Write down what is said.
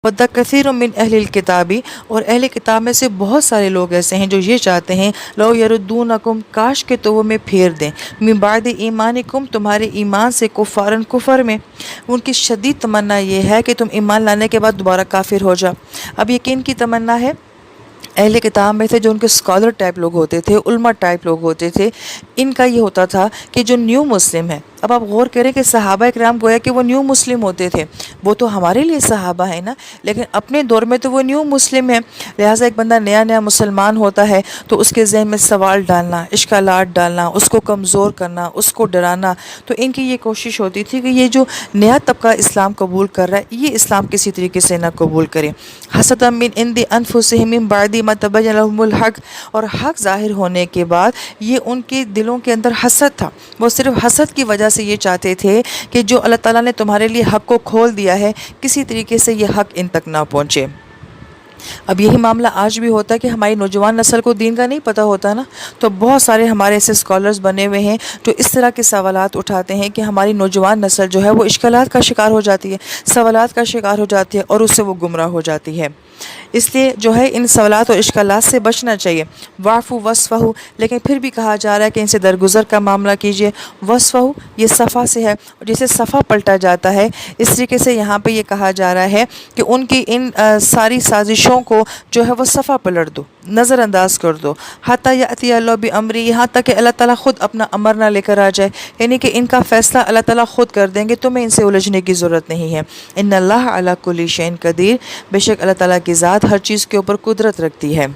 وَدَّ كَثِيرٌ مِّنْ أَهْلِ الْكِتَابِ، اور اہل کتاب میں سے بہت سارے لوگ ایسے ہیں جو یہ چاہتے ہیں لَوْ يَرُدُّونَكُمْ، کاش کہ تو وہ میں پھیر دیں، مِن بَعْدِ ایمانکم، تمہارے ایمان سے، کفارن، کفر میں۔ ان کی شدید تمنا یہ ہے کہ تم ایمان لانے کے بعد دوبارہ کافر ہو جاؤ۔ اب یہ کن کی تمنا ہے؟ اہل کتاب میں تھے جو ان کے اسکالر ٹائپ لوگ ہوتے تھے، علماء ٹائپ لوگ ہوتے تھے، ان کا یہ ہوتا تھا کہ جو نیو مسلم ہے، اب آپ غور کریں کہ صحابہ اکرام گویا کہ وہ نیو مسلم ہوتے تھے، وہ تو ہمارے لیے صحابہ ہیں نا، لیکن اپنے دور میں تو وہ نیو مسلم ہیں، لہٰذا ایک بندہ نیا نیا مسلمان ہوتا ہے تو اس کے ذہن میں سوال ڈالنا، اشکالات ڈالنا، اس کو کمزور کرنا، اس کو ڈرانا، تو ان کی یہ کوشش ہوتی تھی کہ یہ جو نیا طبقہ اسلام قبول کر رہا ہے یہ اسلام کسی طریقے سے نہ قبول کرے۔ حسدا من عند انفسہم من بعد ما تبین لهم الحق، اور حق ظاہر ہونے کے بعد یہ ان کے دلوں کے اندر حسد تھا، وہ صرف حسد کی وجہ سے یہ چاہتے تھے کہ جو اللہ تعالیٰ نے تمہارے لیے حق کو کھول دیا ہے کسی طریقے سے یہ حق ان تک نہ پہنچے۔ اب یہی معاملہ آج بھی ہوتا ہے کہ ہماری نوجوان نسل کو دین کا نہیں پتہ ہوتا نا، تو بہت سارے ہمارے ایسے اسکالرز بنے ہوئے ہیں جو اس طرح کے سوالات اٹھاتے ہیں کہ ہماری نوجوان نسل جو ہے وہ اشکالات کا شکار ہو جاتی ہے، سوالات کا شکار ہو جاتی ہے اور اس سے وہ گمراہ ہو جاتی ہے۔ اس لیے جو ہے ان سوالات اور اشکالات سے بچنا چاہیے۔ واعفو وصفہ، لیکن پھر بھی کہا جا رہا ہے کہ ان سے درگزر کا معاملہ کیجیے۔ وصفہ یہ صفحہ سے ہے، اور جسے صفحہ پلٹا جاتا ہے اس طریقے سے یہاں پہ یہ کہا جا رہا ہے کہ ان کی ان ساری سازشوں کو جو ہے وہ صفحہ پلٹ دو، نظر انداز کر دو، حتی یأتی اللہ بامری، یہاں تک کہ اللہ تعالیٰ خود اپنا امر نہ لے کر آ جائے، یعنی کہ ان کا فیصلہ اللہ تعالیٰ خود کر دیں گے، تمہیں ان سے الجھنے کی ضرورت نہیں ہے۔ ان اللہ علی کل شیء قدیر، بے شک اللہ تعالیٰ کی ذات ہر چیز کے اوپر قدرت رکھتی ہے۔